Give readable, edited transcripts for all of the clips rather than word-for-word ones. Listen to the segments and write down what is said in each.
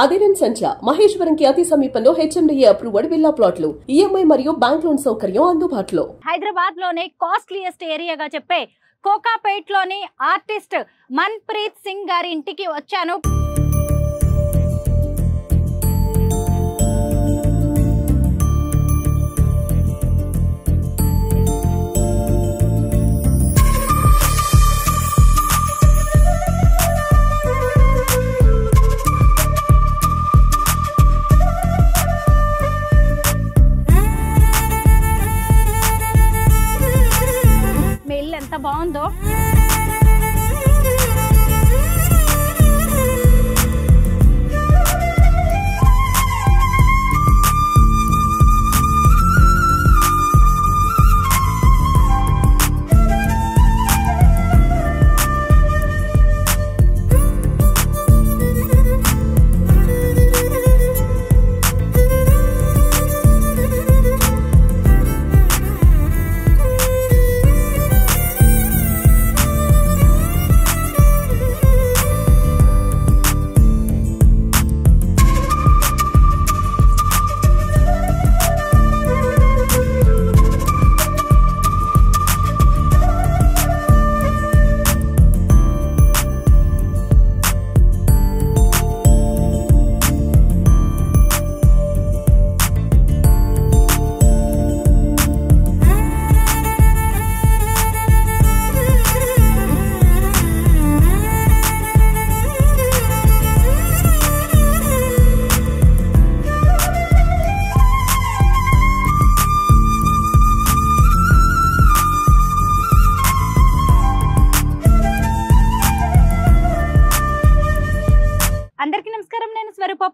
అదిరన్ సంచ మహేశ్వరంకి అతి సమీపంలో HMDA approved villa ప్లాట్లు ఈఎంఐ మరియు బ్యాంక్ లోన్ సౌకర్యం అందుబాటులో. హైదరాబాద్ లోనే కాస్ట్లీయెస్ట్ ఏరియాగా చెప్పే కోకాపేట్ లోని ఆర్టిస్ట్ మన్ప్రీత్ సింగ్ గారి ఇంటికి వచ్చాను. ఎంత బాగుందో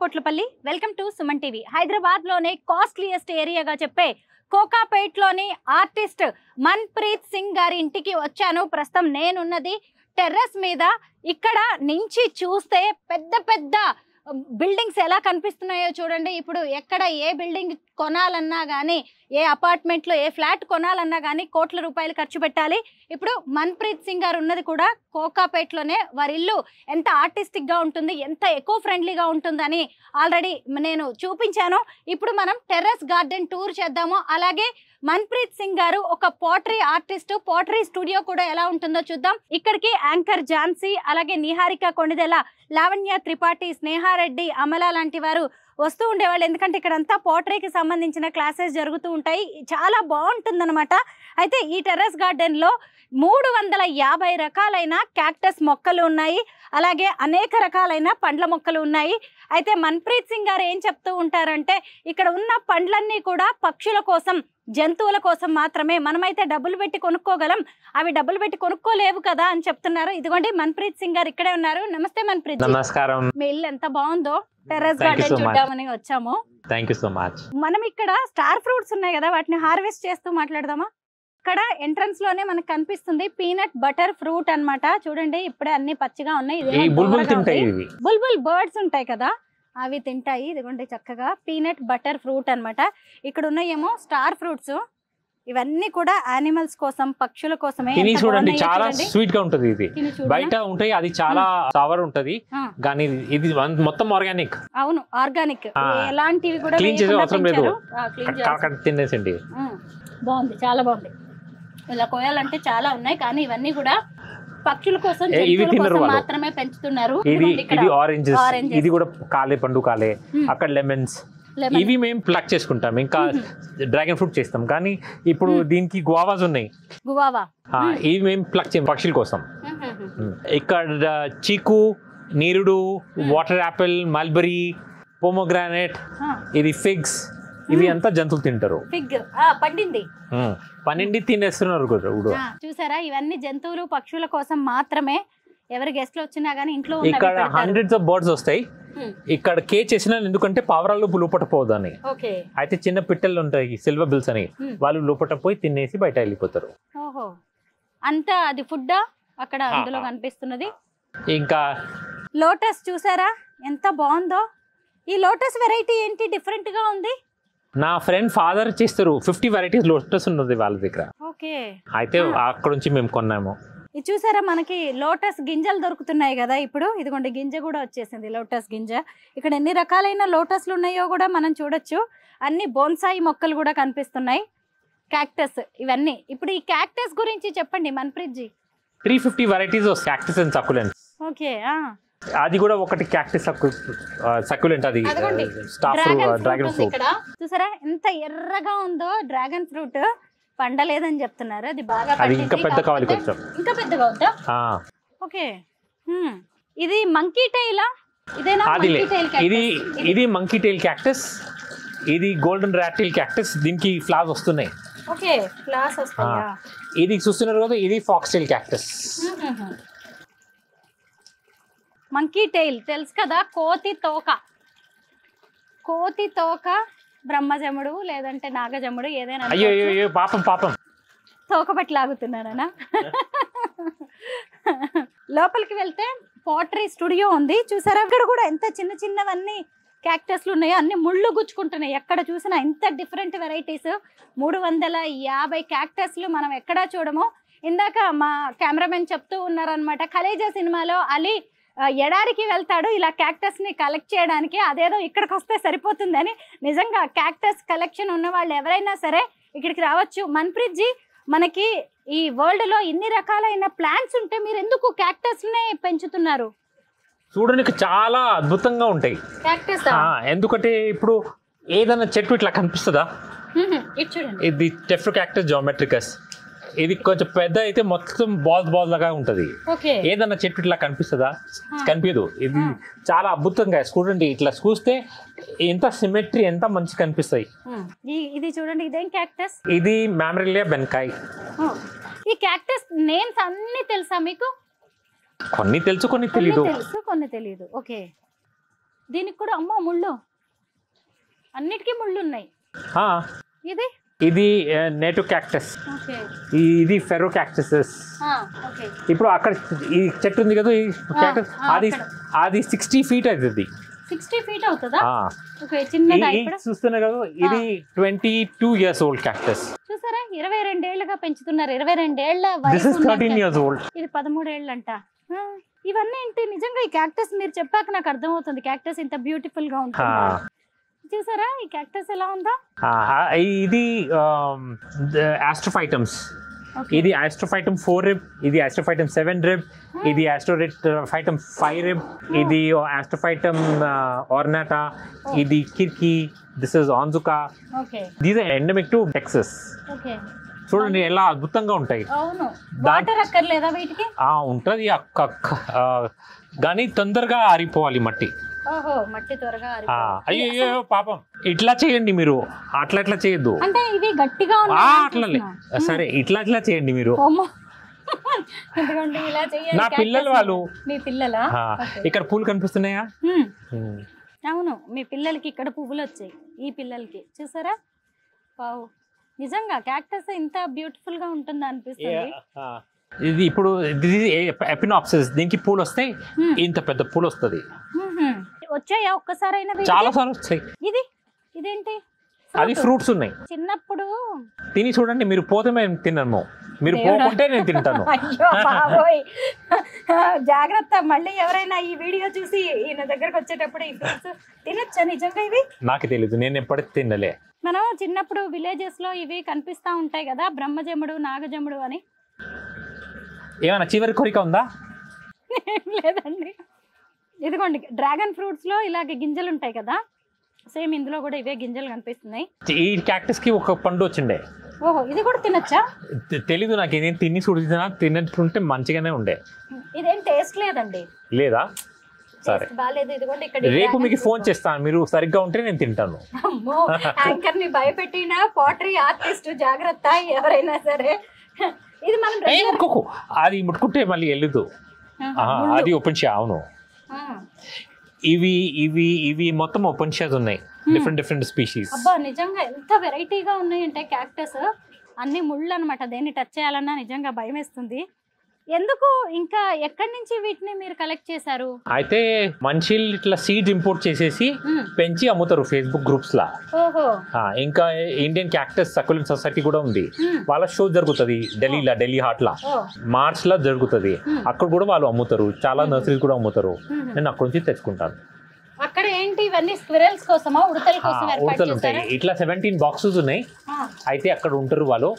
Potlapalli. Welcome to Suman TV. Hyderabad లోనే కాస్ట్లీయెస్ట్ ఏరియాగా చెప్పే కోకాపేట్ లోని ఆర్టిస్ట్ మన్ప్రీత్ సింగ్ గారి ఇంటికి వచ్చాను. ప్రస్తుతం నేనున్నది టెర్రస్ మీద. ఇక్కడ నుంచి చూస్తే పెద్ద పెద్ద బిల్డింగ్స్ ఎలా కనిపిస్తున్నాయో చూడండి. ఇప్పుడు ఎక్కడ ఏ బిల్డింగ్ కొనాలన్నా కానీ, ఏ అపార్ట్మెంట్లో ఏ ఫ్లాట్ కొనాలన్నా కానీ కోట్ల రూపాయలు ఖర్చు పెట్టాలి. ఇప్పుడు మన్ప్రీత్ సింగ్ గారు ఉన్నది కూడా కోకాపేట్లోనే. వారి ఇల్లు ఎంత ఆర్టిస్టిక్గా ఉంటుంది, ఎంత ఎకో ఫ్రెండ్లీగా ఉంటుందని ఆల్రెడీ నేను చూపించాను. ఇప్పుడు మనం టెర్రస్ గార్డెన్ టూర్ చేద్దాము. అలాగే మన్ప్రీత్ సింగ్ గారు ఒక పోట్రీ ఆర్టిస్ట్, పోట్రీ స్టూడియో కూడా ఎలా ఉంటుందో చూద్దాం. ఇక్కడికి యాంకర్ ఝాన్సీ, అలాగే నిహారిక కొణిదెల, లావణ్య త్రిపాఠి, స్నేహారెడ్డి, అమల లాంటి వారు వస్తూ ఉండేవాళ్ళు. ఎందుకంటే ఇక్కడంతా పోట్రీకి సంబంధించిన క్లాసెస్ జరుగుతూ ఉంటాయి. చాలా బాగుంటుందన్నమాట. అయితే ఈ టెర్రస్ గార్డెన్లో 350 రకాలైన క్యాక్టస్ మొక్కలు ఉన్నాయి. అలాగే అనేక రకాలైన పండ్ల మొక్కలు ఉన్నాయి. అయితే మన్ప్రీత్ సింగ్ గారు ఏం చెప్తూ ఉంటారంటే, ఇక్కడ ఉన్న పండ్లన్నీ కూడా పక్షుల కోసం, జంతువుల కోసం మాత్రమే. మనమైతే డబ్బులు పెట్టి కొనుక్కోగలం, అవి డబ్బులు పెట్టి కొనుక్కోలేవు కదా అని చెప్తున్నారు. ఇదిగోండి మన్ప్రీత్ సింగ్ గారు ఇక్కడే ఉన్నారు. నమస్తే మన్ప్రీత్. నమస్కారం. మీ ఇల్లు ఎంత బాగుందో. టెర్రస్ గార్డెన్ చూద్దామని వచ్చాము. Thank you so much. మనం ఇక్కడ స్టార్ ఫ్రూట్స్ ఉన్నాయి కదా, వాటిని హార్వెస్ట్ చేస్తూ మాట్లాడదామా? ఇక్కడ ఎంట్రన్స్ లోనే మనకు కనిపిస్తుంది పీనట్ బటర్ ఫ్రూట్ అన్నమాట. చూడండి ఇప్పుడే అన్ని పచ్చిగా ఉన్నాయి. బుల్బుల్ బర్డ్స్ ఉంటాయి కదా, అవి తింటాయి. ఇదిగోండి చక్కగా పీనట్ బటర్ ఫ్రూట్ అన్నమాట. ఇక్కడ ఉన్నాయేమో స్టార్ ఫ్రూట్స్. ఇవన్నీ కూడా యానిమల్స్ కోసం, పక్షుల కోసమే. చూడండి చాలా స్వీట్ గా ఉంటది. ఇది బయట ఉంటాయి, అది చాలా సవర్ ఉంటది, కానీ ఇది మొత్తం ఆర్గానిక్. అవును, ఆర్గానిక్. ఎలాంటివి కూడా క్లీన్ చేసే అవసరం లేదు, తినేసండి. బాగుంది, చాలా బాగుంది. ఇలా కోయాలంటే చాలా ఉన్నాయి, కానీ ఇవన్నీ కూడా పక్షుల కోసం మాత్రమే పెంచుతున్నారు. ఇది ఆరెంజెస్, ఇది కూడా కాలే, పండు కాలే. అక్కడ లెమన్స్, ఇవి మేము ప్లక్ చేసుకుంటాం. ఇంకా డ్రాగన్ ఫ్రూట్ చేస్తాం, కానీ ఇప్పుడు దీనికి గువావాస్ ఉన్నాయి. ఇవి మేము ప్లక్ చేయం పక్షుల కోసం. ఇక్కడ చీకు, నీరుడు, వాటర్ యాపిల్, మల్బరీ, పోమోగ్రానైట్, ఇది ఫిగ్స్, ఇవి అంతా జంతువులు తింటారు. పండింది తినేస్తున్నారు కూడా. చూసారా, ఇవన్నీ జంతువులు, పక్షుల కోసం మాత్రమే. ఎవరి గెస్ట్లు వచ్చినా గానీ ఇంట్లో ఇక్కడ హండ్రెడ్స్ ఆఫ్ బర్డ్స్ వస్తాయి. ఇక్కడ కేజ్ చేసిన, ఎందుకంటే పావురాలు లోపటపోదని. అయితే చిన్న పిట్టలు ఉంటాయి, సిల్వర్ బిల్స్ అని, వాళ్ళు లోపట పోయి తినేసి బయట వెళ్ళిపోతారు. ఓహో, అంతా అది ఫుడ్ అక్కడ అందులో కనిపిస్తున్నది. ఇంకా లోటస్ చూసారా ఎంత బాగుందో. ఈ లోటస్ వెరైటీ ఏంటి, డిఫరెంట్ గా ఉంది. నా ఫ్రెండ్ ఫాదర్ చేస్తారు. 50 వెరైటీస్ లోటస్ ఉన్నది వాళ్ళ దగ్గర. ఓకే. అయితే అక్కడ నుంచి మేము కొన్నాము. ఇది చూసారా మనకి లోటస్ గింజలు దొరుకుతున్నాయి కదా ఇప్పుడు. ఇదిగోండి గింజ కూడా వచ్చేసింది, లోటస్ గింజ. ఇక్కడ ఎన్ని రకాలైన లోటస్లు ఉన్నాయో కూడా మనం చూడొచ్చు. అన్ని బోన్సాయి మొక్కలు కూడా కనిపిస్తున్నాయి, క్యాక్టస్ ఇవన్నీ. ఇప్పుడు ఈ క్యాక్టస్ గురించి చెప్పండి Manpreet ji. 350 varieties of cactus and succulents. Okay, అది కూడా ఒకటి క్యాక్టస్ సక్యులెంట్, అది స్టాఫ్ డ్రాగన్ ఫ్రూట్. ఇక్కడ చూసారా ఎంత ఎర్రగా ఉందో డ్రాగన్ ఫ్రూట్. పండలేదని చెప్తున్నారు, అది బాగా అది ఇంకా పెద్ద కావాలి కొంచెం. ఇంకా పెద్దగా ఉందా? ఓకే, ఇది మంకీ టైలా? ఇదేనా మంకీ టైల్ క్యాక్టస్? ఇది మంకీ టైల్ క్యాక్టస్, ఇది గోల్డెన్ రాటిల్ క్యాక్టస్. దీనికి ఫ్లవర్స్ వస్తున్నాయి. ఓకే, ఫ్లవర్స్ వస్తాయా? ఇది చూస్తున్నారు కదా, ఇది fox tail cactus. Monkey tail తెలుసు కదా, కోతి తోక. కోతి తోక బ్రహ్మజముడు లేదంటే నాగజముడు ఏదైనా. అయ్యో పాపం పాపం, తోక పట్టి లాగుతున్నాడనా? లోపలికి వెళ్తే పోట్రీ స్టూడియో ఉంది చూసారా. ఇక్కడ కూడా ఎంత చిన్న చిన్నవన్నీ క్యాక్టస్లు ఉన్నాయో, అన్ని ముళ్ళు గుచ్చుకుంటున్నాయి. ఎక్కడ చూసినా ఇంత డిఫరెంట్ వెరైటీస్. 350 క్యాక్టస్లు మనం ఎక్కడా చూడము. ఇందాక మా కెమెరామెన్ చెప్తూ ఉన్నారనమాట, ఖలేజా సినిమాలో అలీ ఎడారికి వెళ్తాడు ఇలా క్యాక్టస్ ని కలెక్ట్ చేయడానికి, అదేదో ఇక్కడికి వస్తే సరిపోతుందని. నిజంగా క్యాక్టస్ కలెక్షన్ ఉన్న వాళ్ళు ఎవరైనా సరే ఇక్కడికి రావచ్చు. మన్ప్రీత్ జీ, మనకి ఈ వరల్డ్ లో ఇన్ని రకాలైన ప్లాంట్స్ ఉంటే మీరు ఎందుకు క్యాక్టస్ నే పెంచుతున్నారు? చూడడానికి చాలా అద్భుతంగా ఉంటాయి క్యాక్టస్. ఎందుకంటే ఇప్పుడు ఏదైనా చెట్టు ఇట్లా కనిపిస్తుందా? ఇది టెఫ్రో క్యాక్టస్ జామెట్రికస్. ఇది కొంచెం పెద్ద అయితే మొత్తం బాల్స్ లాగా ఉంటది. ఏదన్నా చెట్టు ఇట్లా కనిపిస్తుందా? కనిపించదు. ఇది చాలా అద్భుతంగా చూడండి, ఇట్లా చూస్తే ఎంత సిమెట్రీ, ఎంత మంచి కనిపిస్తాయి. ఇది చూడండి, ఇదేం క్యాక్టస్? ఇది మ్యామరిలియా బెన్కాయ్. ఈ క్యాక్టస్ నేమ్స్ అన్ని తెలుసా మీకు? కొన్ని తెలుసు, కొన్ని తెలీదు. కొన్ని తెలీదు. ఓకే, దీనికి కూడా అమ్మ ముళ్ళు, అన్నిటికీ ముళ్ళు ఉన్నాయి. ఇది నేటివ్ క్యాక్టస్, ఇది ఫెరో క్యాక్టస్. ఇప్పుడు అక్కడ ఈ చెట్టు ఉంది కదా, ఈ క్యాక్టస్ అది 60 feet అవుతుంది. 60 feet అవుతుందా? చూస్తున్నా కదా, ఇది 22 years old క్యాక్టస్. చూసారా, 22 ఏళ్లుగా పెంచుతున్నారు. 22 ఏళ్ల This is 13 years old. ఇది 13 ఏళ్ళంట. ఇవన్నీ ఏంటి? నిజంగా ఈ క్యాక్టస్ మీరు చెప్పాక నాకు అర్థమవుతుంది, క్యాక్టస్ ఇంత బ్యూటిఫుల్ గా ఉంటుంది. చూసారా ఈ క్యాక్టస్ ఎలా ఉందా? ఇది ఆస్ట్రోఫైటమ్స్. ఇది ఆస్ట్రోఫైటమ్ 4 rib, ఇది ఆస్ట్రోఫైటమ్ 7 rib, ఇది ఆస్ట్రోఫైటమ్ 5 rib, ఇది ఆస్ట్రోఫైటమ్ ornata, ఇది కిర్కి, దిస్ ఇస్ ఆన్జుకా. These are endemic to Texas. చూడండి ఎలా అద్భుతంగా ఉంటాయి. వాటర్ అక్కర్లేదా వీటికి? ఉంటది కానీ తొందరగా ఆరిపోవాలి మట్టి. మట్టి త్వరగా. అయ్యో పాపం, ఇట్లా చేయండి మీరు, అట్లా ఇట్లా చేయొద్దు. అంటే ఇవి గట్టిగా అట్లనే సరే, ఇట్లా చేయండి మీరు. నా పిల్లలు వాళ్ళు. మీ పిల్లలా? ఇక్కడ పూలు కనిపిస్తున్నాయా? అవును, మీ పిల్లలకి ఇక్కడ పువ్వులు వచ్చాయి, ఈ పిల్లలకి. చూసారా, వావ్, నిజంగా క్యాక్టస్ ఇంత బ్యూటిఫుల్ గా ఉంటుందా అనిపిస్తుంది. ఇది ఇప్పుడు ఎపినాప్సిస్, దీనికి పూలు వస్తాయి, ఇంత పెద్ద పూలు వస్తుంది. వచ్చాయా ఒక్కసారైనా? చాలా సార్లు వచ్చాయి. ఇదేంటి? అది ఫ్రూట్స్ ఉన్నాయి. చిన్నప్పుడు తిని చూడండి, మీరు పోతే మేము తిన్నాము, మీరు పోకుంటే నేను తింటాను. అయ్యో బాబోయ్, జాగ్రత్త. మళ్ళీ ఎవరైనా ఈ వీడియో చూసి ఈయన దగ్గరకు వచ్చేటప్పుడు ఈ ఫ్రూట్స్ తినొచ్చా నిజంగా? ఇవి నాకు తెలీదు, నేను ఎప్పటికీ తినలే. మనం చిన్నప్పుడు విలేజెస్ లో ఇవి కనిపిస్తా ఉంటాయి కదా, బ్రహ్మజముడు నాగజముడు అని. ఏమైనా చివరి కోరిక ఉందా? లేదండి. ఇదిగోండి, డ్రాగన్ ఫ్రూట్స్ లో ఇలాగే గింజలు ఉంటాయి కదా, సేమ్ ఇందులో కూడా ఇవే గింజలు కనిపిస్తున్నాయి. ఈ క్యాక్టస్ కి ఒక పండు వచ్చిండే. ఓహో, ఇది కూడా తినొచ్చా? తెలీదు నాకు, ఏదేం తిని చూడుతున్నా, తిన్నట్టుంటే మంచిగానే ఉండే. ఇదేం టేస్ట్ లేదండి. లేదా? సరే, బాలేదు. ఇదిగోండి, ఇక్కడ రేపు మీకు ఫోన్ చేస్తాను, మీరు సరిగ్గా ఉంటే నేను తింటాను. యాంకర్ ని భయపెట్టిన పోట్రీ ఆర్టిస్ట్, జాగ్రత్త ఎవరైనా సరే. ఇది మనం అది ముట్టుకుంటే మళ్ళీ వెళ్ళదు, అది ఓపెన్ షా. అవును, ఇవి మొత్తం ఓపెన్ షాస్ ఉన్నాయి, డిఫరెంట్ స్పీషీస్. అబ్బా, నిజంగా ఎంత వెరైటీగా ఉన్నాయంటే క్యాక్టస్. అన్ని ముళ్ళు అనమాట, దేన్ని టచ్ చేయాలన్నా నిజంగా భయం వేస్తుంది. ఎందుకు ఇంకా ఎక్కడి నుంచి వీటిని మీరు కలెక్ట్ చేశారు? అయితే మనుషులు ఇట్లా సీడ్స్ ఇంపోర్ట్ చేసేసి పెంచి అమ్ముతారు ఫేస్బుక్ గ్రూప్స్ లా. ఇంకా ఇండియన్ క్యాక్టస్ సక్యులెంట్ సొసైటీ కూడా ఉంది, వాళ్ళ షో జరుగుతుంది ఢిల్లీలో, ఢిల్లీ హాట్ లా మార్చ్ లా జరుగుతుంది. అక్కడ కూడా వాళ్ళు అమ్ముతారు, చాలా నర్సరీస్ కూడా అమ్ముతారు. నేను అక్కడ నుంచి తెచ్చుకుంటాను. అక్కడ ఏంటి ఇవన్నీ స్క్విరల్స్ కోసమా, ఉడతల కోసం? ఉడతలు ఉంటాయి, ఇట్లా 17 బాక్సెస్ ఉన్నాయి. అయితే అక్కడ ఉంటారు వాళ్ళు,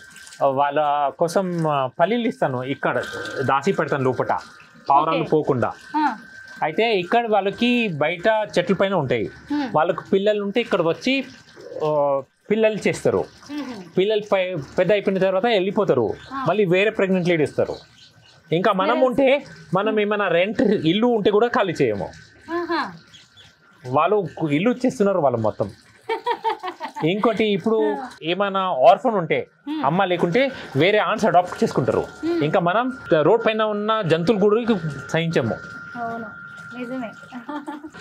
వాళ్ళ కోసం పల్లీలు ఇస్తాను, ఇక్కడ దాచి పెడతాను లోపల పావురాలు పోకుండా. అయితే ఇక్కడ వాళ్ళకి బయట చెట్ల పైన ఉంటాయి, వాళ్ళకు పిల్లలు ఉంటే ఇక్కడ వచ్చి పిల్లలు చేస్తారు. పిల్లలు పెద్ద అయిపోయిన తర్వాత వెళ్ళిపోతారు, మళ్ళీ వేరే ప్రెగ్నెంట్ లేడీ ఇస్తారు. ఇంకా మనం ఉంటే మనం ఏమైనా రెంట్ ఇల్లు ఉంటే కూడా ఖాళీ చేయము, వాళ్ళు ఇల్లు ఇచ్చేస్తున్నారు వాళ్ళు మొత్తం. ఇంకోటి ఇప్పుడు ఏమైనా ఆర్ఫన్ ఉంటే అమ్మ లేకుంటే వేరే ఆన్స్ అడాప్ట్ చేసుకుంటారు. ఇంకా మనం రోడ్ పైన ఉన్న జంతువులు కూడా సహించము,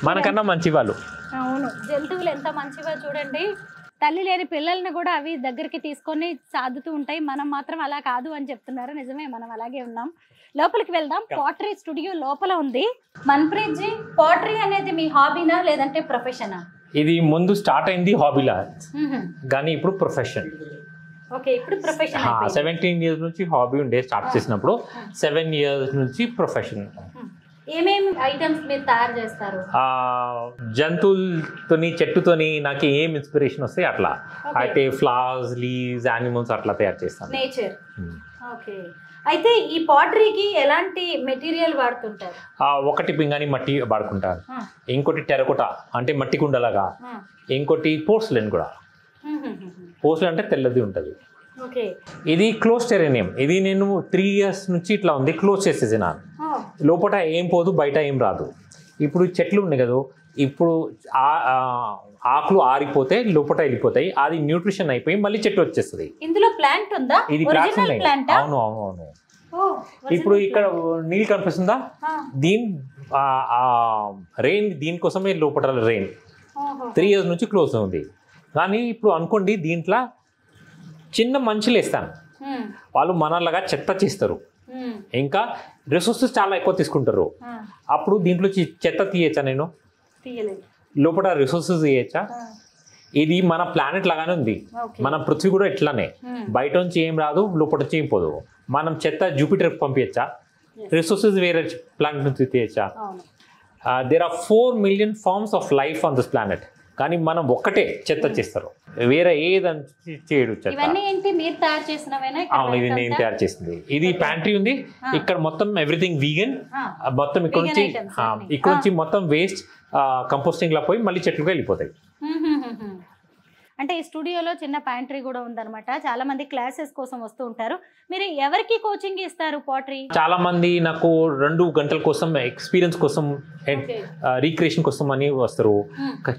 మనకన్నా మంచి వాళ్ళు. అవును, జంతువులు ఎంత మంచివో చూడండి. తల్లి లేని పిల్లల్ని కూడా అవి దగ్గరికి తీసుకొని సాదుతూ ఉంటాయి. మనం మాత్రం అలా కాదు అని చెప్తున్నారు. నిజమే, మనం అలాగే ఉన్నాం. లోపలికి వెళ్దాం. పాటరీ స్టూడియో లోపల ఉంది. మన్ప్రీత్ జీ, పాటరీ అనేది మీ హాబీనా లేదంటే ప్రొఫెషనా? ఇది ముందు స్టార్ట్ అయింది హాబీలా, కానీ ఇప్పుడు ప్రొఫెషన్. ఓకే, ఇప్పుడు ప్రొఫెషన్. 17 years నుంచి హాబీ ఉండే స్టార్ట్ చేసినప్పుడు, 7 years నుంచి ప్రొఫెషన్. ఏమేమి ఐటమ్స్ మీరు తయారు చేస్తారు? జంతువులతోని, చెట్టుతోని నాకు ఏం ఇన్స్పిరేషన్ వస్తే అట్లా. అయితే ఫ్లవర్స్, లీవ్స్, యానిమల్స్ అట్లా తయారు చేస్తాను. నేచర్. ఓకే. అయితే ఈ పాటరీకి ఎలాంటి మెటీరియల్ వాడుతుంటారు? ఒకటి పింగాణి మట్టి వాడుకుంటారు, ఇంకోటి టెరకోటా అంటే మట్టి కుండలాగా, ఇంకోటి పోర్సిలెన్ కూడా. పోర్సిలెన్ అంటే తెల్లది ఉంటుంది. ఇది క్లోజ్ టెరేనియం. ఇది నేను 3 years నుంచి ఇట్లా ఉంది, క్లోజ్ చేసేసినాను. లోపల ఏం పోదు, బయట ఏం రాదు. ఇప్పుడు చెట్లు ఉన్నాయి కదా, ఇప్పుడు ఆకులు ఆరిపోతే లోపల వెళ్ళిపోతాయి, అది న్యూట్రిషన్ అయిపోయి మళ్ళీ చెట్టు వచ్చేస్తుంది. ఇందులో ప్లాంట్ ఉందా? ఇది ప్లాంట్స్ ఉన్నాయి. అవును అవును అవును. ఇప్పుడు ఇక్కడ నీళ్ళు కనిపిస్తుందా, దీని రెయిన్ దీనికోసమే లోపల రెయిన్ 3 years నుంచి క్లోజ్ ఉంది. కానీ ఇప్పుడు అనుకోండి దీంట్లో చిన్న మంచులు వేస్తాను, వాళ్ళు మనలాగా చెత్త చేస్తారు, ఇంకా రిసోర్సెస్ చాలా ఎక్కువ తీసుకుంటారు. అప్పుడు దీంట్లో చెత్త తీయచ్చా నేను? లోపల రిసోర్సెస్ తీయచ్చా? ఇది మన ప్లానెట్ లాగానే ఉంది, మన పృథ్వీ కూడా ఇట్లానే, బయట నుంచి ఏం రాదు, లోపల నుంచి ఏం పోదు. మనం చెత్త జూపిటర్ పంపించచ్చా? రిసోర్సెస్ వేరే ప్లానెట్ నుంచి తీయచ్చా? There are 4 million forms of life on this planet, కానీ మనం ఒక్కటే చెత్త చేస్తారు, వేరే ఏదని చేయడు చెత్త. అవును, ఇది నేను తయారు చేసింది. ఇది ప్యాంట్రీ ఉంది, ఇక్కడ మొత్తం ఎవ్రీథింగ్ వీగన్. మొత్తం ఇక్కడ నుంచి మొత్తం వేస్ట్ కంపోస్టింగ్ లా పోయి మళ్ళీ చెట్లుగా వెళ్ళిపోతాయి. అంటే ఈ స్టూడియోలో చిన్న ప్యాంట్రీ కూడా ఉందన్నమాట. చాలా మంది క్లాసెస్ కోసం వస్తూ ఉంటారు. మీరు ఎవరికి కోచింగ్ ఇస్తారు పాటరీ? చాలా మంది నాకు 2 గంటల కోసం ఎక్స్పీరియన్స్ కోసం, రీక్రియేషన్ కోసం అని వస్తారు.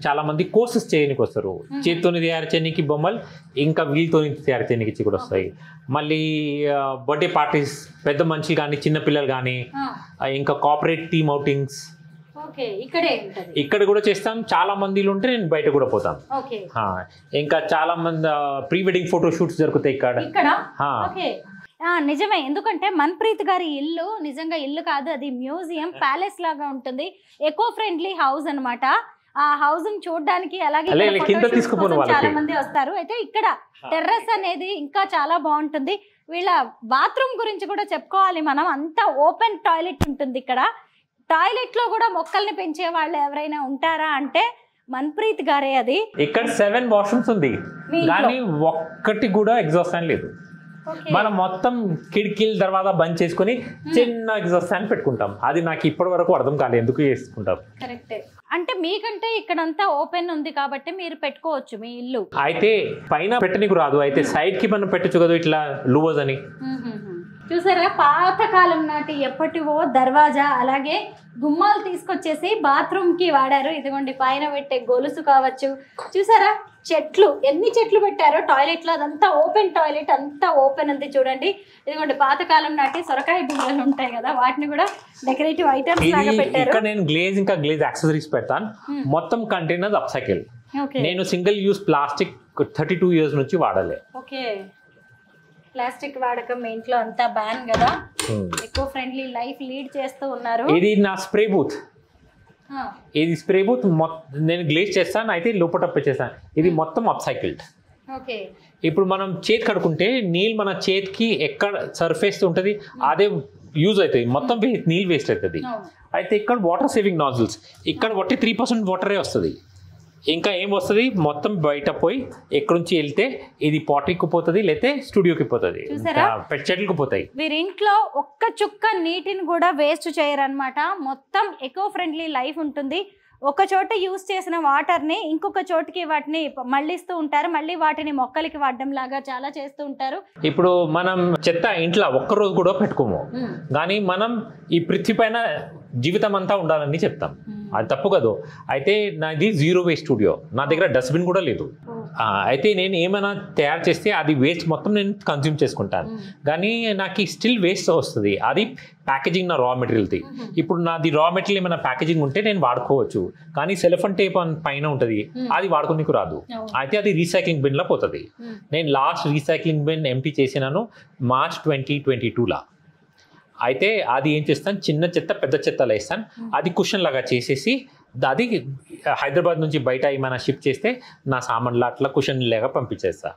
చాలా మంది కోర్సెస్ చేయడానికి వస్తారు, చేతితో తయారు చేయడానికి బొమ్మలు, ఇంకా వీళ్ళతో తయారు చేయడానికి కూడా వస్తాయి. మళ్ళీ బర్త్డే పార్టీస్, పెద్ద మనుషులు కానీ చిన్న పిల్లలు కానీ, ఇంకా కార్పొరేట్ టీమ్ అవుటింగ్స్ ఇక్కడ కూడా చేస్తాం. చాలా మందిలో ఉంటే నేను బయట కూడా పోతాను. ఇంకా చాలా మంది ప్రీ వెడ్డింగ్ ఫోటో షూట్స్ జరుగుతాయి ఇక్కడ. నిజమే, ఎందుకంటే మన్ప్రీత్ గారి ఇల్లు నిజంగా ఇల్లు కాదు, అది మ్యూజియం, ప్యాలెస్ లాగా ఉంటుంది. ఎకో ఫ్రెండ్లీ హౌస్ అన్నమాట. ఆ హౌస్ ని చూడడానికి అలాగే చాలా మంది వస్తారు. అయితే ఇక్కడ టెర్రస్ అనేది ఇంకా చాలా బాగుంటుంది. వీళ్ళ బాత్రూమ్ గురించి కూడా చెప్పుకోవాలి మనం. అంతా ఓపెన్ టాయిలెట్ ఉంటుంది ఇక్కడ. టాయిలెట్ లో కూడా మొక్కల్ని పెంచే వాళ్ళు ఎవరైనా ఉంటారా అంటే మన్ప్రీత్ గారే. అది ఇక్కడ 7 వాష్రూమ్స్ ఉంది, కానీ ఒక్కటి కూడా ఎగ్జాస్ట్ ఫ్యాన్ లేదు. మనం మొత్తం కిటికీల దర్వాజా బంద్ చేసుకుని చిన్న ఎగ్జాస్ట్ ఫ్యాన్ పెట్టుకుంటాం. అది నాకు ఇప్పటి వరకు అర్థం కాలేదు ఎందుకు చేసుకుంటాం. కరెక్టే, అంటే మీకంటే ఇక్కడంతా ఓపెన్ ఉంది కాబట్టి మీరు పెట్టుకోవచ్చు మీ ఇల్లు. అయితే పైన పెట్టనీకు రాదు, అయితే సైడ్ కి మనం పెట్టచ్చు కదా ఇట్లా లూవర్స్ అని. చూసారా, పాతకాలం నాటి ఎప్పటివో దర్వాజా, అలాగే గుమ్మాలు తీసుకొచ్చేసి బాత్రూమ్ కి వాడారు. ఇదిగోండి పైన పెట్టే గొలుసు కావచ్చు. చూసారా చెట్లు, ఎన్ని చెట్లు పెట్టారో టాయిలెట్ లో. అదంతా ఓపెన్ టాయిలెట్, అంతా ఓపెన్ ఉంది చూడండి. ఇదిగోండి పాతకాలం నాటి సొరకాయ బిళ్ళలు ఉంటాయి కదా, వాటిని కూడా డెకరేటివ్ ఐటమ్స్ లాగా పెట్టారు. ఇక్కడ నేను గ్లేజ్ ఇంకా గ్లేజ్ యాక్సెసరీస్ పెడతాను. మొత్తం కంటైనర్ అప్సైకిల్. నేను సింగిల్ యూజ్ ప్లాస్టిక్ 32 years నుంచి వాడలే. ప్లాస్టిక్ వాడకం మీ ఇంట్లో అంతా బ్యాన్ కదా, ఎకో ఫ్రెండ్లీ లైఫ్ లీడ్ చేస్తూ ఉన్నారు. ఇది నా స్ప్రే బూత్. ఇది స్ప్రే బూత్ నేను గ్లేజ్ చేస్తాను, అయితే లోపల చేస్తాను. ఇది మొత్తం అప్సైకిల్డ్. ఓకే. ఇప్పుడు మనం చేతి కడుకుంటే నీళ్ళు మన చేతికి ఎక్కడ సర్ఫేస్ ఉంటుంది అదే యూజ్ అవుతుంది, మొత్తం నీళ్ళు వేస్ట్ అవుతుంది. అయితే ఇక్కడ వాటర్ సేవింగ్ నాజిల్స్, ఇక్కడ 3% వాటరే వస్తుంది. ఇంకా ఏం వస్తుంది మొత్తం బయట పోయి ఎక్కడి నుంచి వెళ్తే ఇది పాటరీకి పోతుంది, లేకపోతే స్టూడియోకి పోతుంది, పెద్ద చెట్లకు పోతాయి. వీరి ఇంట్లో ఒక్క చుక్క నీటిని కూడా వేస్ట్ చేయరనమాట. మొత్తం ఎకో ఫ్రెండ్లీ లైఫ్ ఉంటుంది. ఒక చోట యూజ్ చేసిన వాటర్ని ఇంకొక చోటుకి వాటిని మళ్ళిస్తూ ఉంటారు, మళ్ళీ వాటిని మొక్కలకి వాడడం లాగా చాలా చేస్తూ ఉంటారు. ఇప్పుడు మనం చెత్త ఇంట్లో ఒక్కరోజు కూడా పెట్టుకోము, కానీ మనం ఈ పృథ్వీ పైన జీవితం అంతా ఉండాలని చెప్తాం. అది తప్పు కదా. అయితే నాది జీరో వేస్ట్ స్టూడియో, నా దగ్గర డస్ట్బిన్ కూడా లేదు. అయితే నేను ఏమైనా తయారు చేస్తే అది వేస్ట్ మొత్తం నేను కన్జ్యూమ్ చేసుకుంటాను, కానీ నాకు స్టిల్ వేస్ట్ వస్తుంది. అది ప్యాకేజింగ్ నా రా మెటీరియల్ది. ఇప్పుడు నాది రా మెటీరియల్ ఏమైనా ప్యాకేజింగ్ ఉంటే నేను వాడుకోవచ్చు, కానీ సెలఫన్ టేప్ పైన ఉంటుంది, అది వాడుకోనికి రాదు. అయితే అది రీసైక్లింగ్ బిన్లో పోతుంది. నేను లాస్ట్ రీసైక్లింగ్ బిన్ ఎంటీ చేసినాను March 2022. అయితే అది ఏం చేస్తాను, చిన్న చెత్త పెద్ద చెత్తలో వేస్తాను, అది కుషన్ లాగా చేసేసి అది హైదరాబాద్ నుంచి బయట ఏమైనా షిఫ్ట్ చేస్తే నా సామాన్లు అట్లా కుషన్ లాగా పంపించేస్తా.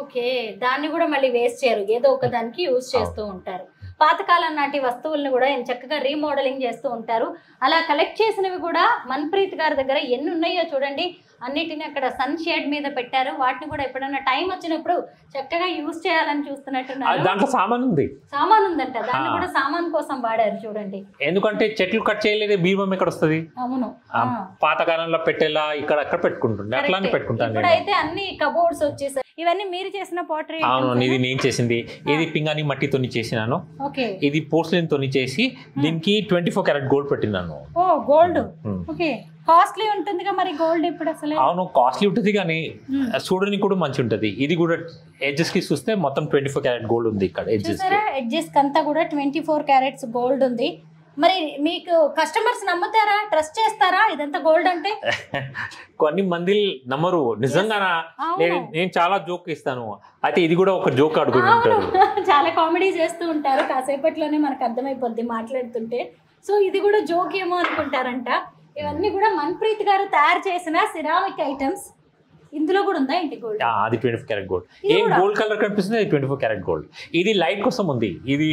ఓకే. దాన్ని కూడా మళ్ళీ వేస్ట్ చేయరు, ఏదో ఒక దానికి యూజ్ చేస్తూ ఉంటారు. పాతకాలం నాటి వస్తువులను కూడా చక్కగా రీమోడలింగ్ చేస్తూ ఉంటారు. అలా కలెక్ట్ చేసినవి కూడా మన్ప్రీత్ గారి దగ్గర ఎన్ని ఉన్నాయో చూడండి. అన్నిటిని అక్కడ సన్ షేడ్ మీద పెట్టారు. వాటిని కూడా ఎప్పుడైనా టైం వచ్చినప్పుడు చక్కగా యూజ్ చేయాలని చూస్తున్నట్టున్నారు. దాంట్లో సామాన్ ఉంది, సామాన్ ఉందంట, దాన్ని కూడా సామాన్ కోసం వాడారు చూడండి. ఎందుకంటే చెట్లు కట్ చేయలేదు, బీరువా ఎక్కడ వస్తుంది. అవును, పాతకాలంలో పెట్టేలా ఇక్కడ అక్కడ పెట్టుకుంటుండే, అట్లానే పెట్టుకుంటాను. ఇప్పుడైతే అన్ని కబోర్డ్స్ వచ్చేసాయి. ఇవన్నీ మీరు చేసిన పోర్ట్రేట్? అవును, ఇది నేను చేసింది. ఇది పింగాణి మట్టితో చేసినాను. ఇది పోర్సిలిన్ తోని చేసి దీనికి 24 క్యారెట్ గోల్డ్ పెట్టినాను. ఓ, గోల్డ్. ఓకే. కాస్ట్లీ ఉంటుందిగా మరి గోల్డ్ ఇప్పుడు అసలు? అవును, కాస్ట్లీ ఉంటుంది, కానీ చూడడానికి కూడా మంచి ఉంటుంది. ఇది కూడా ఎడ్జెస్ కి చూస్తే మొత్తం 24 క్యారెట్ గోల్డ్ ఉంది. ఇక్కడ ఎడ్జెస్ అంతా కూడా 24 క్యారెట్స్ గోల్డ్ ఉంది. మరి మీకు కస్టమర్స్ నమ్ముతారా, ట్రస్ట్ చేస్తారా ఇదంతా గోల్డ్ అంటే? కొన్ని మంది నమ్మరు నిజంగా. నేను చాలా జోక్ ఇస్తాను, అయితే ఇది కూడా ఒక జోక్ అడుగుతుంటారు, చాలా కామెడీ చేస్తూ ఉంటారు. కాసేపట్లోనే మనకు అర్థమైపోద్ది మాట్లాడుతుంటే. సో ఇది కూడా జోక్ ఏమో అనుకుంటారంట. ఇవన్నీ కూడా మన్ప్రీత్ గారు తయారు చేసిన సిరామిక్ ఐటమ్స్. ఇందులో కూడా ఉందా ఏంటి గోల్డ్? అది 24 క్యారెట్ గోల్డ్. ఏం గోల్డ్ కలర్ కనిపిస్తుంది, అది 24 క్యారెట్ గోల్డ్. ఇది లైట్ కోసం ఉంది, ఇది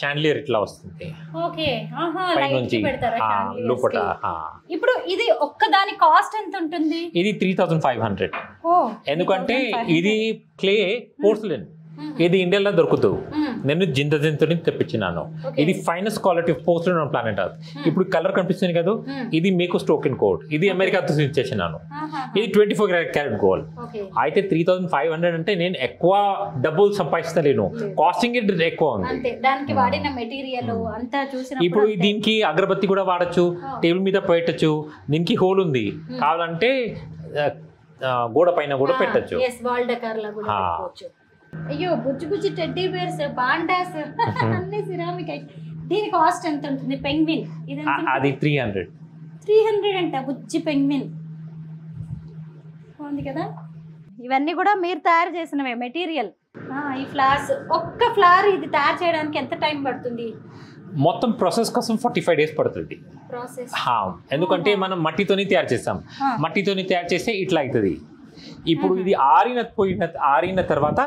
షాండ్లియర్ ఇట్లా వస్తుంది. ఓకే. లైట్ పెడతారా లోపల? ఇప్పుడు ఇది ఒక్కదాని కాస్ట్ ఎంత ఉంటుంది? ఇది 3500. ఎందుకంటే ఇది క్లే పోర్సిలిన్, ఇది ఇండియాలో దొరుకుతుంది. నేను జిందతో తెప్పించినాను. ఇది finest quality of porcelain on planet earth. ఇప్పుడు కలర్ కనిపిస్తుంది కదా, ఇది మీకు స్టోకెన్ కోడ్. ఇది అమెరికాతో చేసినాను. ఇది 24 క్యారెట్ గోల్డ్. అయితే 3500 అంటే నేను ఎక్కువ డబ్బులు సంపాదిస్తలేను, కాస్టింగ్ ఎక్కువ ఉంది. దానికి వాడిన మెటీరియల్ అంతా చూసిన ఇప్పుడు దీనికి అగరబత్తి కూడా వాడచ్చు, టేబుల్ మీద పెట్టచ్చు. దీనికి హోల్ ఉంది, కావాలంటే గోడ పైన కూడా పెట్టచ్చు. అయ్యో, బుజ్జి బుజ్జి టెడ్డీ బేర్స్, బాండాస్, అన్ని సిరామిక్. దీని కాస్ట్ ఎంత ఉంటుంది? పెంగ్విన్ అది 300. 300 అంట బుజ్జి పెంగ్విన్. బాగుంది కదా. ఇవన్నీ కూడా మీరు తయారు చేసినవే మెటీరియల్. ఈ ఫ్లవర్స్, ఒక్క ఫ్లవర్ ఇది తయారు చేయడానికి ఎంత టైం పడుతుంది? మొత్తం ప్రాసెస్ కోసం 45 days పడుతుంది. ఎందుకంటే మనం మట్టితోని తయారు చేస్తాం. మట్టితోని తయారు చేస్తే ఇట్లా అవుతుంది. ఇప్పుడు ఇది ఆరిన తర్వాత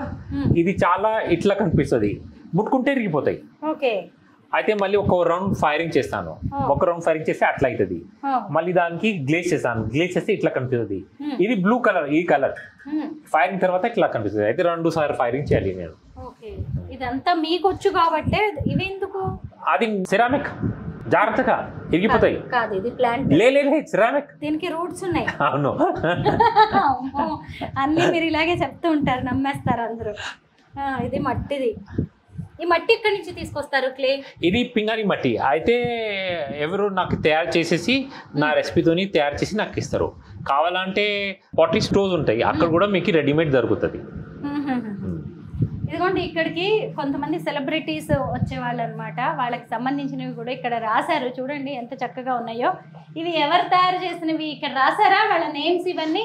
ఇది చాలా ఇట్లా కనిపిస్తుంది, ముట్టుకుంటే ఇరిగిపోతాయి. అయితే మళ్ళీ ఒక రౌండ్ ఫైరింగ్ చేస్తాను. ఒక రౌండ్ ఫైరింగ్ చేస్తే అట్లా అవుతుంది. మళ్ళీ దానికి గ్లేజ్ చేస్తాను. గ్లేజ్ చేస్తే ఇట్లా కనిపిస్తుంది. ఇది బ్లూ కలర్, ఈ కలర్ ఫైరింగ్ తర్వాత ఇట్లా కనిపిస్తుంది. అయితే 2 సార్లు ఫైరింగ్ చేయాలి నేను. ఇదంతా మీకు వచ్చు కాబట్టి ఇవి ఎందుకు? అది సిరామిక్, జాగ్రత్తగా ఇరిగిపోతాయి. కాదు, ఇది ప్లాంట్. లేదు, సిరామిక్, దీనికి రూట్స్ ఉన్నాయి. అవును. అన్ని మీరు ఇలాగే చెప్తూ ఉంటారు, నమ్మేస్తారు అందరూ. ఇది మట్టిది. ఈ మట్టి ఎక్కడి నుంచి తీసుకొస్తారు? క్లే. ఇది పింగాణి మట్టి. అయితే ఎవరు నాకు తయారు చేసేసి నా రెసిపీతోని తయారు చేసి నాకు ఇస్తారు. కావాలంటే 40 స్టోర్స్ ఉంటాయి, అక్కడ కూడా మీకు రెడీమేడ్ దొరుకుతుంది. ఇదిగోండి ఇక్కడికి కొంతమంది సెలబ్రిటీస్ వచ్చేవాళ్ళు అనమాట. వాళ్ళకి సంబంధించినవి కూడా ఇక్కడ రాశారు. చూడండి ఎంత చక్కగా ఉన్నాయో. ఇవి ఎవరు తయారు చేసినవి ఇక్కడ రాశారా వాళ్ళ నేమ్స్ ఇవన్నీ?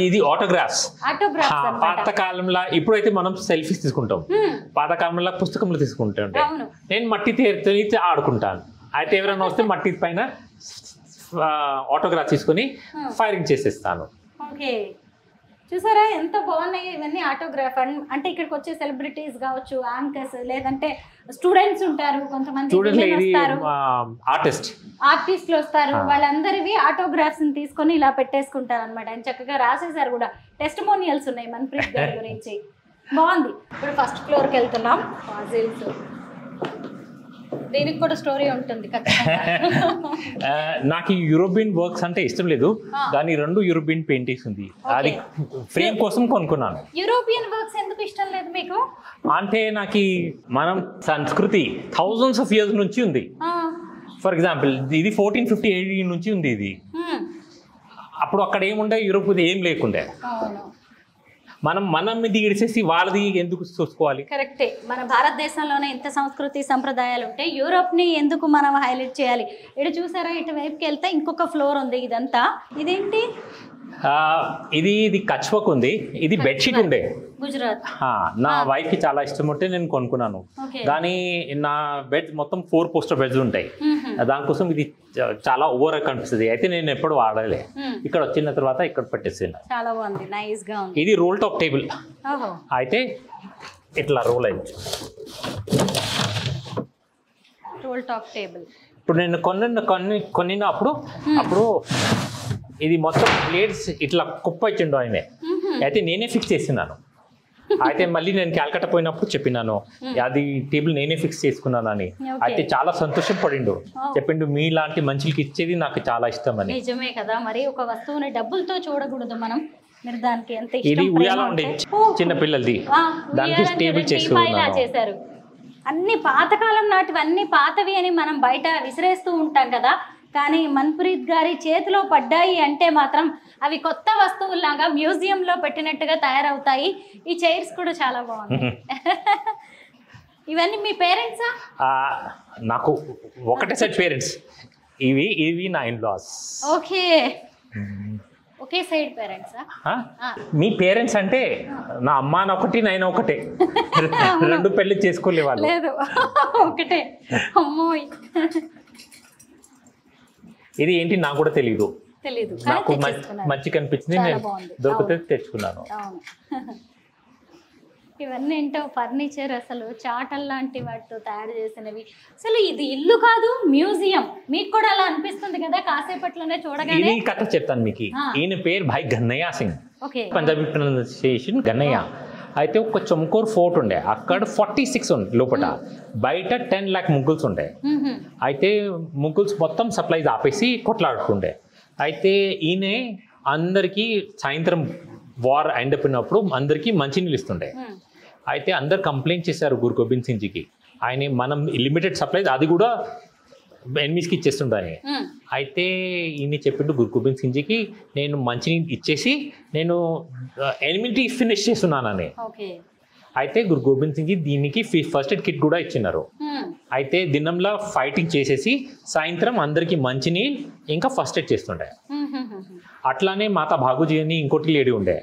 ఇది ఆటోగ్రాఫ్స్. పాతకాలంలో ఇప్పుడైతే మనం సెల్ఫీస్ తీసుకుంటాం, పాతకాలంలో పుస్తకంలో తీసుకుంటాం. నేను మట్టి తీర్చి ఆడుకుంటాను. అయితే ఎవరైనా వస్తే మట్టి పైన ఆటోగ్రాఫ్ తీసుకొని ఫైరింగ్ చేసేస్తాను. ఓకే, చూసారా ఎంత బాగున్నాయి ఇవన్నీ ఆటోగ్రాఫ్. అంటే ఇక్కడికి వచ్చే సెలబ్రిటీస్ కావచ్చు, యాంకర్స్, లేదంటే స్టూడెంట్స్ ఉంటారు, కొంతమంది ఆర్టిస్టులు వస్తారు. వాళ్ళందరివి ఆటోగ్రాఫ్స్ తీసుకొని ఇలా పెట్టేసుకుంటారు అనమాట. ఆయన చక్కగా రాసేసారు కూడా. టెస్టిమోనియల్స్ ఉన్నాయి మన్ప్రీత్ గారి గురించి. బాగుంది. ఇప్పుడు ఫస్ట్ ఫ్లోర్కి వెళ్తున్నాం. పాజిల్స్, దీనికి కూడా స్టోరీ ఉంటుంది. నాకు యూరోపియన్ వర్క్స్ అంటే ఇష్టం లేదు, దాని 2 యూరోపియన్ పెయింటింగ్స్ ఉంది, అది ఫ్రేమ్ కోసం కొనుక్కున్నాను. యూరోపియన్ వర్క్స్ ఎందుకు ఇష్టం లేదు మీకు? అంటే నాకు మనం సంస్కృతి థౌజండ్స్ ఆఫ్ ఇయర్స్ నుంచి ఉంది. ఫర్ ఎగ్జాంపుల్ ఇది 1450 నుంచి ఉంది. ఇది అప్పుడు అక్కడ ఏముండే, యూరోప్ ఏం లేకుండే. మనం ఇది ఇడిసేసి వాళ్ళది ఎందుకు చూసుకోవాలి? కరెక్టే. మన భారతదేశంలోనే ఇంత సంస్కృతి సంప్రదాయాలు ఉంటే యూరోప్ని ఎందుకు మనం హైలైట్ చేయాలి? ఇటు చూసారా, ఇటు వైపుకి వెళ్తే ఇంకొక ఫ్లోర్ ఉంది. ఇదంతా ఇదేంటి? ఇది కచ్ వర్క్ ఉంది. ఇది బెడ్షీట్ ఉండే గుజరాత్. నా వైఫ్ కి చాలా ఇష్టం ఉంటే నేను కొనుక్కున్నాను. కానీ నా బెడ్ మొత్తం 4 పోస్టర్ బెడ్స్ ఉంటాయి. దానికోసం ఇది చాలా ఓవర్ కనిపిస్తుంది. అయితే నేను ఎప్పుడు వాడలే. ఇక్కడ వచ్చిన తర్వాత ఇక్కడ పెట్టేసాను. చాలా బాగుంది, నైస్ గా ఉంది. ఇది రోల్ టాప్ టేబుల్. అయితే ఇట్లా రోల్ అయింది. రోల్ టాప్ టేబుల్ ఇప్పుడు నేను కొన్నినప్పుడు ఇది మొత్తం ప్లేట్స్ ఇట్లా కుప్ప ఇచ్చిండు ఆయనే. అయితే నేనే ఫిక్స్ చేసినాను. అయితే మళ్ళీ నేను క్యాల్కటా పోయినప్పుడు చెప్పినాను, అది టేబుల్ నేనే ఫిక్స్ చేసుకున్నాను అని. అయితే చాలా సంతోషం పడిండు. చెప్పిండు మీలాంటి మనుషులకి ఇచ్చేది నాకు చాలా ఇష్టం అని. నిజమే కదా, మరి ఒక వస్తువుని డబ్బులతో చూడకూడదు మనం. మీరు దానికి ఎంత ఇది ఉయ్యాల ఉండే చిన్న పిల్లలది, దానికి టేబుల్ చేశారు. అన్ని పాతకాలం నాటివన్నీ పాతవి అని మనం బయట విసిరేస్తూ ఉంటాం కదా, కానీ మన్ప్రీత్ గారి చేతిలో పడ్డాయి అంటే మాత్రం అవి కొత్త వస్తువుల్లాగా మ్యూజియంలో పెట్టినట్టుగా తయారవుతాయి. ఈ చైర్స్ కూడా చాలా బాగున్నాయి. ఇవన్నీ మీ పేరెంట్సా? నాకు ఒకటే సైడ్ పేరెంట్స్. ఇవి నా ఇన్-లాస్. ఓకే, ఒకే సైడ్ పేరెంట్సా? మీ పేరెంట్స్ అంటే నా అమ్మ ఒకటి, నాయన ఒకటే. 2 పెళ్లి చేసుకోలే వాళ్ళు. లేదు, ఒకటే. అమ్మోయ్, ఇది ఏంటి నాకు కూడా తెలియదు. నాకు మంచి కనిపించింది, నేను దొరికితే తెచ్చుకున్నాను. ఇవన్నీ ఏంటో ఫర్నిచర్, అసలు చాటల్ లాంటి వాటితో తయారు చేసినవి. అసలు ఇది ఇల్లు కాదు, మ్యూజియం. మీకు కూడా అలా అనిపిస్తుంది కదా కాసేపట్లోనే చూడగానే. ఇది కథ చెప్తాను మీకు. ఈయన పేరు భాయ్ గన్నయ్య సింగ్, పంజాబీ ప్రొనౌన్సియేషన్ గన్నయ్య. అయితే ఒక చమ్కోర్ ఫోర్ట్ ఉండే, అక్కడ 46 ఉండే లోపల. బయట 10 లాక్ ముగ్గుల్స్ ఉండే. అయితే ముగ్గుల్స్ మొత్తం సప్లైస్ ఆపేసి కొట్లాడుకుండే. అయితే ఈయన అందరికీ సాయంత్రం వార్ ఎండ్ అయిపోయినప్పుడు అందరికీ మంచినీళ్ళు ఇస్తుండే. అయితే అందరు కంప్లైంట్ చేశారు గురు గోబింద్ సింగ్ జీకి, ఆయన మనం లిమిటెడ్ సప్లైస్ అది కూడా ఎనిమిస్కి ఇచ్చేస్తుండని. అయితే ఈయన చెప్పిండు గురు గోబింద్ సింగ్ జీకి, నేను మంచినీళ్ళు ఇచ్చేసి నేను ఎనిమిది ఫినిష్ చేస్తున్నానని. అయితే గురు గోబింద్ సింగ్ జీ దీనికి ఫస్ట్ ఎయిడ్ కిట్ కూడా ఇచ్చినారు. అయితే దినంలో ఫైటింగ్ చేసేసి సాయంత్రం అందరికి మంచినీళ్ళు ఇంకా ఫస్ట్ ఎయిడ్ చేస్తుండే. అట్లానే మాతా భాగూజీ అని ఇంకోటి లేడీ ఉండే,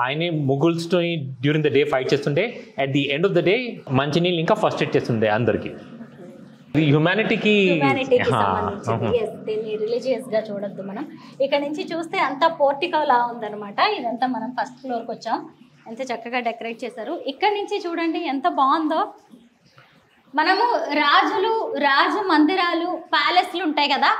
ఆయనే ముగుల్స్తో డ్యూరింగ్ ద డే ఫైట్ చేస్తుండే. At the end of the day మంచినీళ్ళు ఇంకా ఫస్ట్ ఎయిడ్ చేస్తుండే అందరికి. హ్యుమానిటీకి దీన్ని రిలీజియస్ గా చూడొద్దు మనం. ఇక్కడ నుంచి చూస్తే అంతా పోర్టికో లా ఉందన్నమాట. ఇదంతా మనం ఫస్ట్ ఫ్లోర్కి వచ్చాం. ఎంత చక్కగా డెకరేట్ చేశారు. ఇక్కడ నుంచి చూడండి ఎంత బాగుందో. మనము రాజు మందిరాలు, ప్యాలెస్లు ఉంటాయి కదా,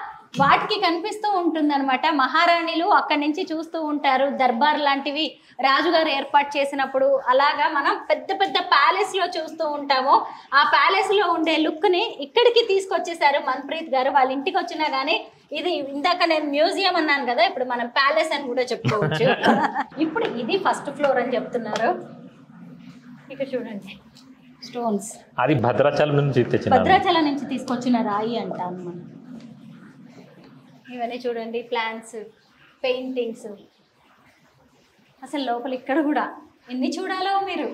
వాటికి కనిపిస్తూ ఉంటుంది అనమాట. మహారాణిలు అక్కడి నుంచి చూస్తూ ఉంటారు. దర్బార్ లాంటివి రాజుగారు ఏర్పాటు చేసినప్పుడు అలాగా మనం పెద్ద పెద్ద ప్యాలెస్ లో చూస్తూ ఉంటాము. ఆ ప్యాలెస్ లో ఉండే లుక్ ని ఇక్కడికి తీసుకొచ్చేసారు మన్ప్రీత్ గారు. వాళ్ళ ఇంటికి వచ్చినా గానీ ఇది ఇందాక నేను మ్యూజియం అన్నాను కదా, ఇప్పుడు మనం ప్యాలెస్ అని కూడా చెప్పుకోవచ్చు. ఇప్పుడు ఇది ఫస్ట్ ఫ్లోర్ అని చెప్తున్నారు. ఇక్కడ చూడండి స్టోన్స్, అది భద్రాచలం నుంచి తీసుకొచ్చిన రాయి అంటాను మనం. ఇవన్నీ చూడండి ప్లాంట్స్, పెయింటింగ్స్. అసలు లోపల ఇక్కడ కూడా ఎన్ని చూడాలో మీరు.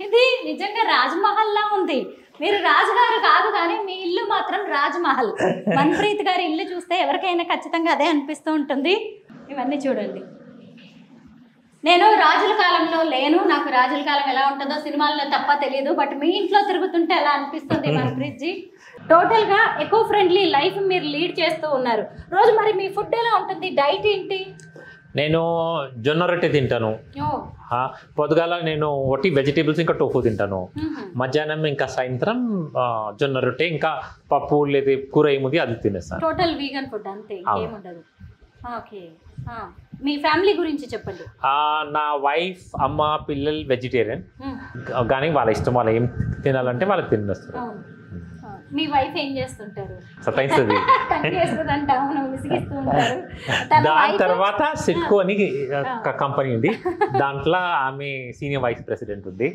ఇది నిజంగా రాజ్మహల్ లా ఉంది. మీరు రాజుగారు కాదు కానీ మీ ఇల్లు మాత్రం రాజ్మహల్. మన్ప్రీత్ గారి ఇల్లు చూస్తే ఎవరికైనా ఖచ్చితంగా అదే అనిపిస్తూ ఉంటుంది. ఇవన్నీ చూడండి. నేను రాజుల కాలంలో లేను, నాకు రాజుల కాలం ఎలా ఉంటుందో సినిమాల్లో తప్ప తెలియదు, బట్ మీ ఇంట్లో తిరుగుతుంటే ఎలా అనిపిస్తుంది మన్ప్రీత్ జీ? టోటల్గా ఎకో ఫ్రెండ్లీ లైఫ్ మీరు లీడ్ చేస్తూ ఉన్నారు. రోజు మరి మీ ఫుడ్ ఎలా ఉంటుంది, డైట్ ఏంటి? నేను జొన్న రొట్టె తింటాను, పొద్దుగాల నేను ఒట్టి వెజిటేబుల్స్ ఇంకా టోఫు తింటాను, మధ్యాహ్నం ఇంకా సాయంత్రం జొన్న రొట్టె ఇంకా పప్పు లేదా కూర ఏముంది అది తినేస్తాను. టోటల్ వీగన్ ఫుడ్ అంతే, ఇంకేముండదు. ఓకే, మీ ఫ్యామిలీ గురించి చెప్పండి. నా వైఫ్ అమ్మ పిల్లలు వెజిటేరియన్, కానీ వాళ్ళ ఇష్టం, వాళ్ళు ఏం తినాలంటే వాళ్ళకి తినేస్తారు. మీ వైఫ్ ఏం చేస్తుంటారు? సతాయిస్తుంది. దాని తర్వాత సిట్కో అని కంపెనీ ఉంది, దాంట్లో ఆమె సీనియర్ వైస్ ప్రెసిడెంట్ ఉంది.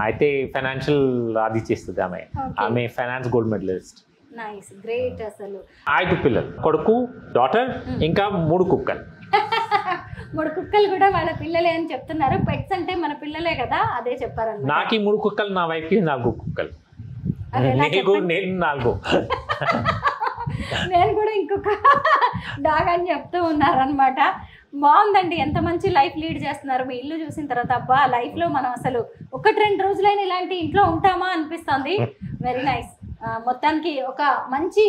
అయితే ఫైనాన్షియల్ అది చేస్తుంది ఆమె. ఆమె finance gold medallist. Nice, great. అసలు 5 పిల్లలు, కొడుకు, డాటర్, ఇంకా 3 కుక్కలు. 3 కుక్కలు కూడా వాళ్ళ పిల్లలే అని చెప్తున్నారు. పెట్స్ అంటే మన పిల్లలే కదా, అదే చెప్పారన్న. నాకు 3 కుక్కలు, నా వైఫ్ కి 4 కుక్కలు. నేను 4. నేను కూడా ఇంకొక డాగ్ అని చెప్తూ ఉన్నారనమాట. బాగుందండి, ఎంత మంచి లైఫ్ లీడ్ చేస్తున్నారు. మీ ఇల్లు చూసిన తర్వాత అబ్బా, లైఫ్లో మనం అసలు 1-2 రోజులైనా ఇలాంటి ఇంట్లో ఉంటామా అనిపిస్తుంది. Very nice. మొత్తానికి ఒక మంచి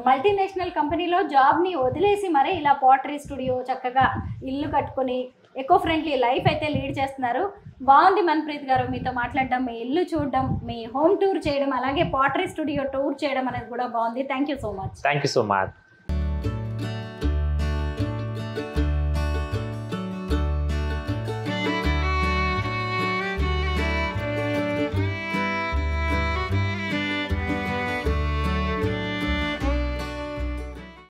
మల్టీనేషనల్ కంపెనీలో జాబ్ని వదిలేసి మరీ ఇలా పాటరీ స్టూడియో చక్కగా ఇల్లు కట్టుకొని ఎకో ఫ్రెండ్లీ లైఫ్ అయితే లీడ్ చేస్తున్నారు. బాగుంది మన్ప్రీత్ గారు, మీతో మాట్లాడడం, మీ ఇల్లు చూడడం, మీ హోమ్ టూర్ చేయడం, అలాగే పాటరీ స్టూడియో టూర్ చేయడం అనేది కూడా బాగుంది. Thank you so much. Thank you so much.